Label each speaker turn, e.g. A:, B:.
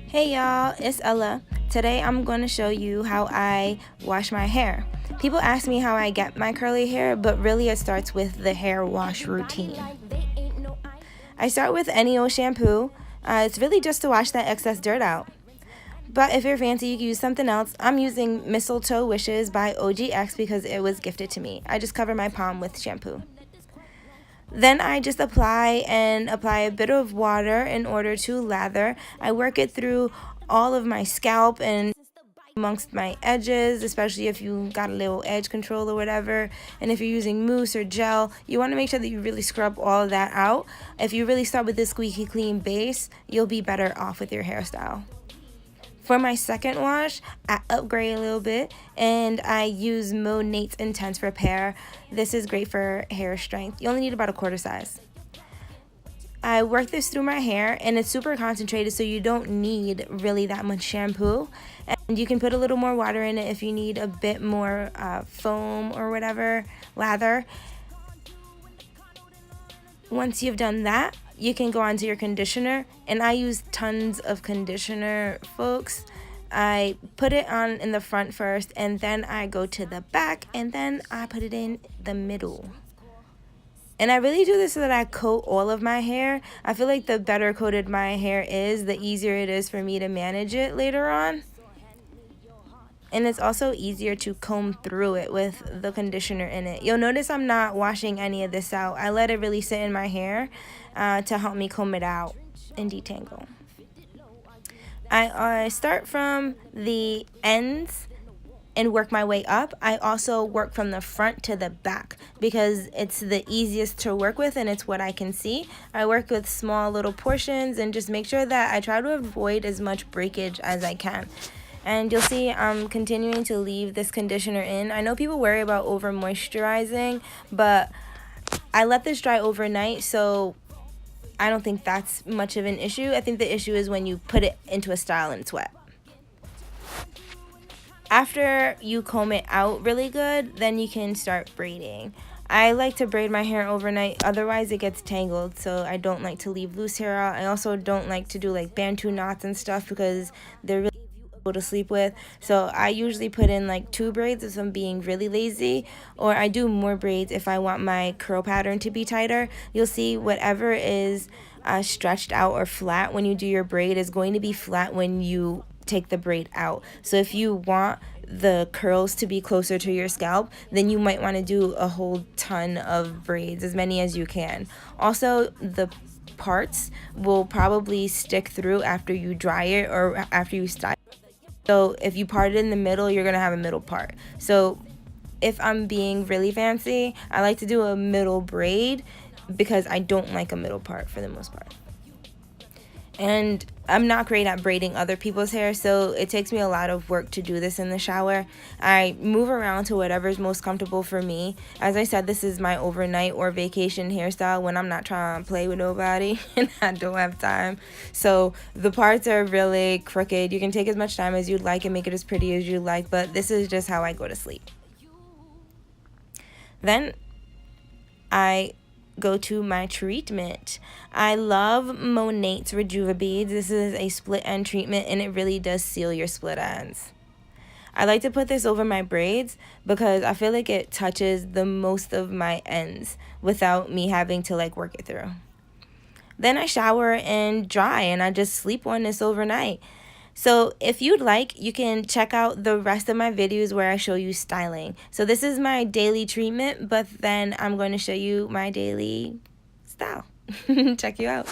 A: Hey y'all, it's Ella. Today I'm going to show you how I wash my hair. People ask me how I get my curly hair, but really it starts with the hair wash routine. I start with any old shampoo. It's really just to wash that excess dirt out. But if you're fancy, you can use something else. I'm using Mistletoe Wishes by OGX because it was gifted to me. I just cover my palm with shampoo. Then I just apply a bit of water in order to lather. I work it through all of my scalp and amongst my edges, especially if you got a little edge control or whatever. And if you're using mousse or gel, you want to make sure that you really scrub all of that out. If you really start with this squeaky clean base, you'll be better off with your hairstyle. For my second wash, I upgrade a little bit and I use Monate's Intense Repair. This is great for hair strength. You only need about a quarter size. I work this through my hair and it's super concentrated, so you don't need really that much shampoo. And you can put a little more water in it if you need a bit more foam or whatever, lather. Once you've done that, you can go on to your conditioner, and I use tons of conditioner, folks. I put it on in the front first, and then I go to the back, and then I put it in the middle. And I really do this so that I coat all of my hair. I feel like the better coated my hair is, the easier it is for me to manage it later on. And it's also easier to comb through it with the conditioner in it. You'll notice I'm not washing any of this out. I let it really sit in my hair to help me comb it out and detangle. I start from the ends and work my way up. I also work from the front to the back because it's the easiest to work with and it's what I can see. I work with small little portions and just make sure that I try to avoid as much breakage as I can. And you'll see I'm continuing to leave this conditioner in. I know people worry about over moisturizing, but I let this dry overnight, so I don't think that's much of an issue. I think the issue is when you put it into a style and it's wet. After you comb it out really good, then you can start braiding. I like to braid my hair overnight, otherwise it gets tangled, so I don't like to leave loose hair out. I also don't like to do like bantu knots and stuff because they're really to sleep with. So I usually put in like 2 braids if I'm being really lazy, or I do more braids if I want my curl pattern to be tighter. You'll see whatever is stretched out or flat when you do your braid is going to be flat when you take the braid out. So if you want the curls to be closer to your scalp, then you might want to do a whole ton of braids, as many as you can. Also, the parts will probably stick through after you dry it or after you style. So if you part it in the middle, you're going to have a middle part. So if I'm being really fancy, I like to do a middle braid because I don't like a middle part for the most part. And I'm not great at braiding other people's hair, so it takes me a lot of work to do this in the shower. I move around to whatever's most comfortable for me. As I said, this is my overnight or vacation hairstyle when I'm not trying to play with nobody and I don't have time. So the parts are really crooked. You can take as much time as you'd like and make it as pretty as you like, but this is just how I go to sleep. Then I go to my treatment. I love Monate's Rejuva Beads. This is a split end treatment and it really does seal your split ends. I like to put this over my braids because I feel like it touches the most of my ends without me having to like work it through. Then I shower and dry and I just sleep on this overnight. So if you'd like, you can check out the rest of my videos where I show you styling. So this is my daily treatment, but then I'm going to show you my daily style. Check you out.